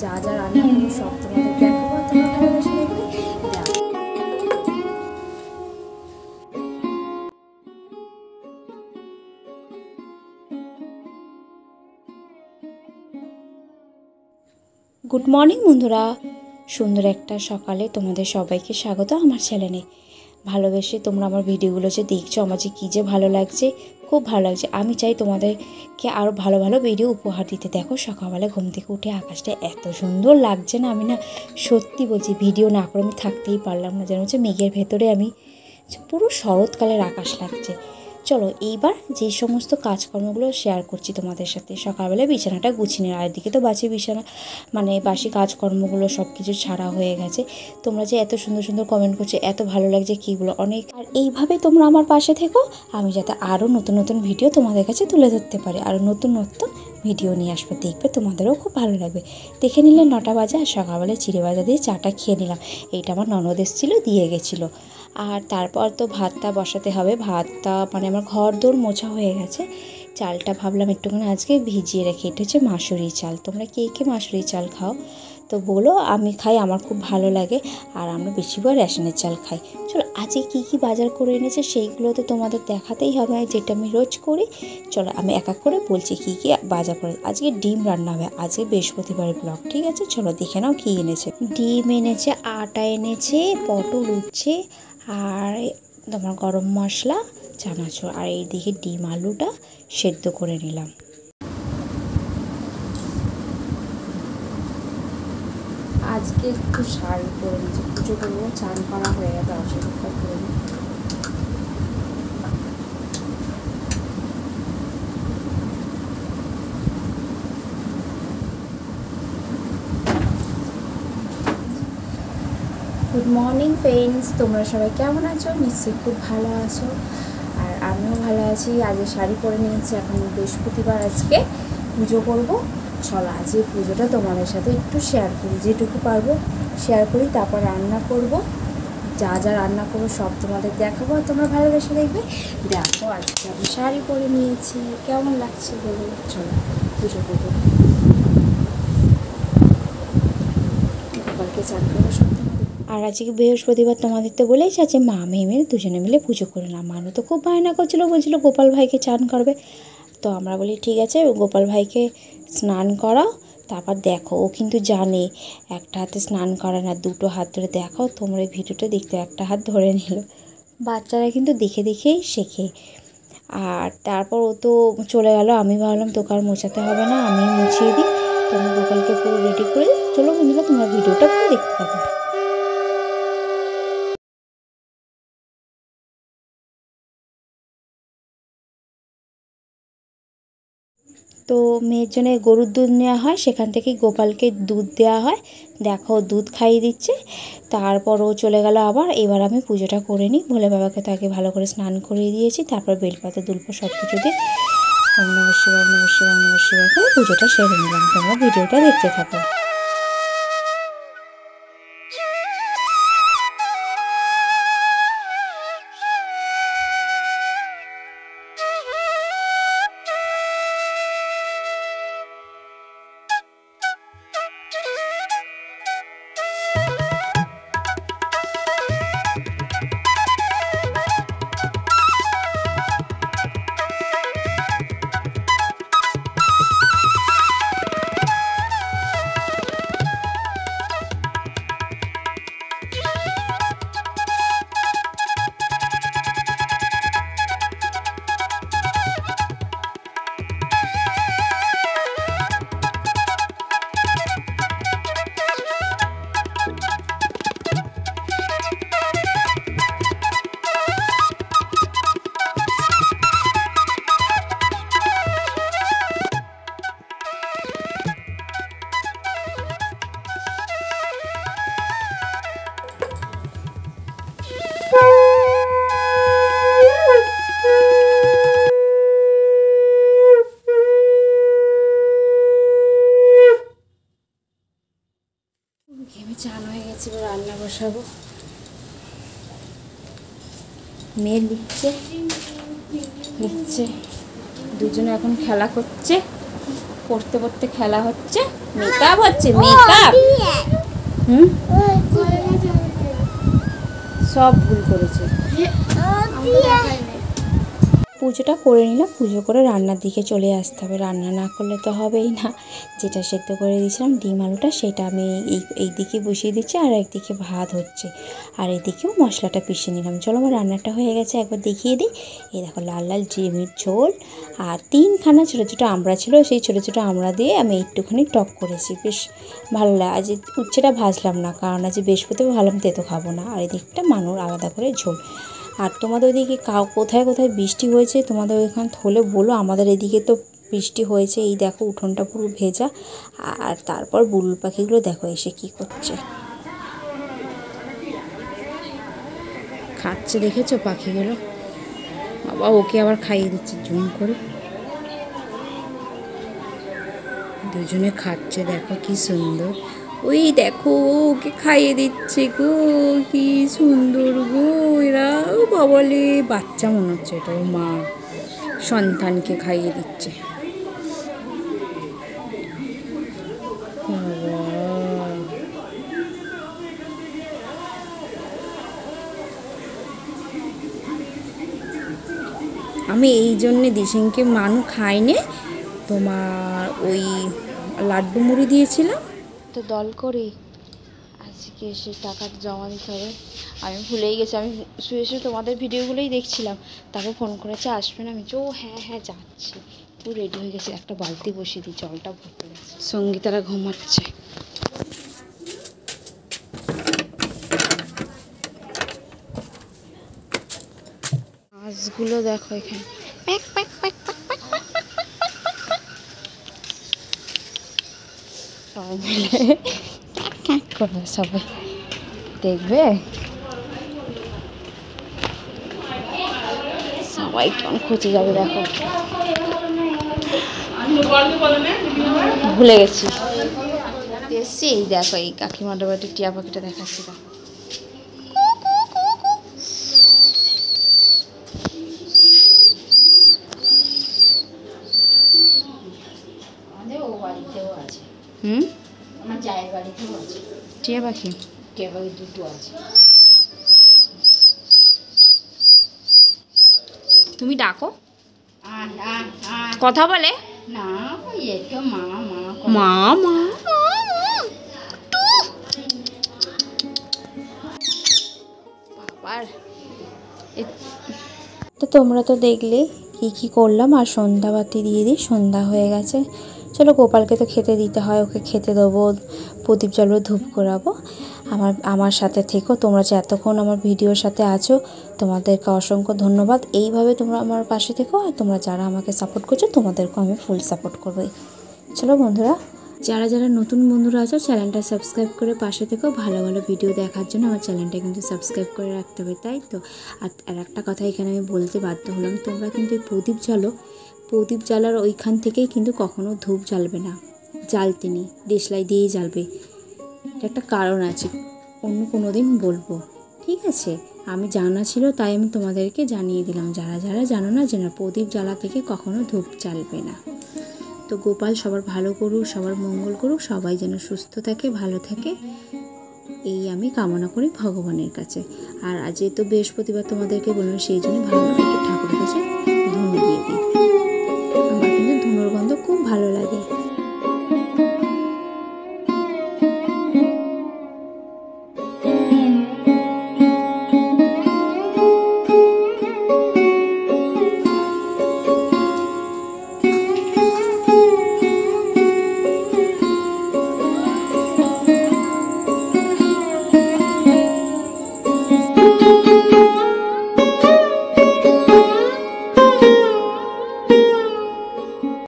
যা যা রান্না করবো সব তোমাদের দেখাবো, তোমরা ভালোবেসে দেখবে। গুড মর্নিং বন্ধুরা, সুন্দর একটা সকালে তোমাদের সবাইকে স্বাগত আমার চ্যানেলে। ভালোবেসে তোমরা আমার ভিডিওগুলো যে দেখছো, আমার যে কী যে ভালো লাগছে, খুব ভালো লাগছে। আমি চাই তোমাদেরকে আরও ভালো ভালো ভিডিও উপহার দিতে। দেখো সকালবেলা ঘুম থেকে উঠে আকাশটা এত সুন্দর লাগছে না, আমি না সত্যি বলছি ভিডিও না করে আমি থাকতেই পারলাম না। যেন হচ্ছে মেঘের ভেতরে আমি পুরো শরৎকালের আকাশ লাগছে। চলো এইবার যে সমস্ত কাজকর্মগুলো শেয়ার করছি তোমাদের সাথে। সকালবেলায় বিছানাটা গুছিয়ে নিই, আর এদিকে তো বিছানা বাসি কাজকর্মগুলো সব কিছু ছাড়া হয়ে গেছে। তোমরা যে এত সুন্দর সুন্দর কমেন্ট করছো, এত ভালো লাগছে কীগুলো অনেক। আর এইভাবে তোমরা আমার পাশে থেকো, আমি যাতে আরও নতুন নতুন ভিডিও তোমাদের কাছে তুলে ধরতে পারি, আরও নতুন ভিডিও নিয়ে আসবো। দেখবে তোমাদেরও খুব ভালো লাগবে। দেখে নিলে 9টা বাজে, আর সকালবেলায় চিড়ে ভাজা দিয়ে চাটা খেয়ে নিলাম। এইটা আমার ননদ এসেছিলো, দিয়ে গেছিলো। আর তারপর তো ভাতটা বসাতে হবে। ভাতটা আমার ঘর দোর মোছা হয়ে গেছে। চালটা ভাবলাম একটুখানি আজকে ভিজিয়ে রেখে, এটা হচ্ছে মাসুরি চাল। তোমরা কে কে মাসুরি চাল খাও তো বলো, আমি খাই, আমার খুব ভালো লাগে। আর আমরা বেশিরভাগ রেশনের চাল খাই। চলো আজকে কী কী বাজার করে এনেছে সেইগুলো তো তোমাদের দেখাতেই হবে, যেটা আমি রোজ করি। চলো আমি এক এক করে বলছি কী কী বাজার করে। আজকে ডিম রান্না হবে, আজকে বৃহস্পতিবারের ব্লগ, ঠিক আছে? চলো দেখে নাও কী এনেছে। ডিম এনেছে, আটা এনেছে, পটল উচ্ছে, আর তোমার গরম মশলা, চানাচুর, আর এইদিকে ডিম আলুটা সেদ্ধ করে নিলাম। আজকে একটু শাড়ি পরে নিয়েছি, পুজো করবো, চান করা হয়ে গেছে, অসুবিধা করে নিই। গুড মর্নিং ফ্রেন্ডস, তোমরা সবাই কেমন আছো? নিশ্চয়ই খুব ভালো আছো, আর আমিও ভালো আছি। আজকে শাড়ি পরে নিয়েছি, এখন বৃহস্পতিবার, আজকে পুজো করব। চলো আজকে পুজোটা তোমাদের সাথে একটু শেয়ার করি, যেটুকু পারবো শেয়ার করি। তারপর রান্না করব, যা যা রান্না করবো সব তোমাদের দেখাবো, আর তোমরা ভালোবেসে দেখবে। দেখো আজকে আমি শাড়ি পরে নিয়েছি, কেমন লাগছে বলো। চলো পুজো করবো, গোপালকে চান করবো সব। আর আজকে বৃহস্পতিবার তোমাদের তো বলেইছি, আছে মা মেয়ে দুজনে মিলে পুজো করে না। মানু তো খুব বায়না করছিলো, বলছিল গোপাল ভাইকে চান করবে। তো আমরা বলি ঠিক আছে, গোপাল ভাইকে স্নান করাও। তারপর দেখো ও কিন্তু জানে একটা হাতে স্নান করে না, দুটো হাত ধরে। দেখো তোমরা এই ভিডিওটা দেখতে, একটা হাত ধরে নিল। বাচ্চারা কিন্তু দেখে দেখেই শেখে। আর তারপর ও তো চলে গেল। আমি ভাবলাম তোকে আর মোছাতে হবে না, আমি মুছিয়ে দিই। তুমি গোপালকে পুরো রেডি করে দিই। চলো বন্ধুরা, তোমরা ভিডিওটা পুরো দেখতে পাবো। তো মেয়ের জন্য গরুর দুধ নেওয়া হয়, সেখান থেকেই গোপালকে দুধ দেওয়া হয়। দেখো দুধ খাইয়ে দিচ্ছে। তারপর ও চলে গেল আবার। এবার আমি পুজোটা করে নিই। ভোলে বাবাকে তাকে ভালো করে স্নান করিয়ে দিয়েছি। তারপর বেলপাতা দুলপো সব কিছু দিয়ে ওম নমঃ শিবায়, ওম নমঃ শিবায়, ওম নমঃ শিবায় করে পুজোটা সেরে নিলাম। তোমরা ভিডিওটা দেখতে থাকো। ঘেমে চান হয়ে গেছে, রান্না বসাবো। মেয়ে লিখছে, দুজনে এখন খেলা করছে। পড়তে পড়তে খেলা হচ্ছে, মেকআপ হচ্ছে, মেকআপ। সব ভুল করেছে। পুজোটা করে নিলাম, পুজো করে রান্নার দিকে চলে আসতে হবে। রান্না না করলে তো হবেই না। যেটা সেদ্ধ করে দিয়েছিলাম ডিম আলুটা, সেটা আমি এই দিকে বসিয়ে দিচ্ছি, আর একদিকে ভাত হচ্ছে, আর এদিকেও মশলাটা পিষে নিলাম। চলো আমার রান্নাটা হয়ে গেছে, একবার দেখিয়ে দিই। এই দেখো লাল লাল ডিমের ঝোল, আর 3খানা ছোটো ছোটো আমড়া ছিল, সেই ছোটো ছোটো আমড়া দিয়ে আমি একটুখানি টক করেছি, বেশ ভালো লাগে। আজ উচ্ছেটা ভাজলাম না, কারণ আজ বৃহস্পতিবার ভাবলাম তেতো খাবো না। আর এদিকটা মানুর আলাদা করে ঝোল। আর তোমাদের ওইদিকে কোথায় কোথায় বৃষ্টি হয়েছে তোমাদের ওইখানে হলে বলো। আমাদের এদিকে তো বৃষ্টি হয়েছে, এই দেখো উঠোনটা পুরো ভেজা। আর তারপর বুলবুল পাখিগুলো দেখো এসে কি করছে, খাচ্ছে দেখেছো পাখিগুলো। বাবা ওকে আবার খাইয়ে দিচ্ছে জুম করে, দুজনে খাচ্ছে, দেখো কি সুন্দর। ওই দেখো ওকে খাইয়ে দিচ্ছে গো, কি সুন্দর গো এরা। ও বাবলে বাচ্চা মনে হচ্ছে, এটা ওর মা সন্তানকে খাইয়ে দিচ্ছে। আমি এই জন্যে দিশিংকে মানু খাইনি, তোমার ওই লাড্ডু মুড়ি দিয়েছিলাম তো দল করি। আজকে এসে টাকা জমা দিতে হবে, আমি ভুলেই গেছি। আমি শুয়ে শুয়ে তোমাদের ভিডিওগুলোই দেখছিলাম, তারপর ফোন করেছে আসবে না। আমি ও হ্যাঁ হ্যাঁ যাচ্ছি, পুরো রেডি হয়ে গেছে। একটা বালতি বসিয়ে দিই, জলটা ভরতে গেছে। সঙ্গীতারা ঘুমাচ্ছে। মাছগুলো দেখো এখানে সবাই মিলে করে, সবাই দেখবে, সবাই কেমন খুঁজে যাবে দেখো। ভুলে গেছি এসছি, এই দেখো এই কাকিমার বাড়ির টিয়া পাখিটা দেখাচ্ছি। আমার জায়ের বাড়িতেও আছে টিয়া পাখি, টিয়া পাখি দুটো আছে। তুমি ডাকো, কথা বলে না, মা মা মা বাবার। তো তোমরা তো দেখলে কি করলাম, আর সন্ধ্যাবাতি দিয়ে দিই, সন্ধ্যা হয়ে গেছে। চলো গোপালকে তো খেতে দিতে হয়, ওকে খেতে দেবো, প্রদীপ জ্বালবো, ধূপ করাবো। আমার সাথে থেকো তোমরা, যে এতক্ষণ আমার ভিডিওর সাথে আছো তোমাদেরকে অসংখ্য ধন্যবাদ। এইভাবে তোমরা আমার পাশে থেকো, আর তোমরা যারা আমাকে সাপোর্ট করছো তোমাদেরকেও আমি ফুল সাপোর্ট করবো। চলো বন্ধুরা, যারা যারা নতুন বন্ধুরা আছো চ্যানেলটা সাবস্ক্রাইব করে পাশে থেকো। ভালো ভালো ভিডিও দেখার জন্য আমার চ্যানেলটা কিন্তু সাবস্ক্রাইব করে রাখতে হবে, তাই তো। আর একটা কথা এখানে আমি বলতে বাধ্য হলাম, তোমরা কিন্তু এই প্রদীপ জ্বালার ওইখান থেকেই কিন্তু কখনো ধূপ জ্বালবে না, জ্বালতে নেই, দেশলাই দিয়েই জ্বালবে। এটা একটা কারণ আছে, অন্য কোনো দিন বলবো, ঠিক আছে। আমি জানা ছিল তাই আমি তোমাদেরকে জানিয়ে দিলাম। যারা যারা জানো না, যেন প্রদীপ জ্বালা থেকে কখনো ধূপ জ্বালবে না। তো গোপাল সবার ভালো করুক, সবার মঙ্গল করুক, সবাই যেন সুস্থ থাকে, ভালো থাকে, এই আমি কামনা করি ভগবানের কাছে। আর আজ তো বৃহস্পতিবার তোমাদেরকে বললাম, সেই জন্য ভালো একটু ঠাকুরের কাছে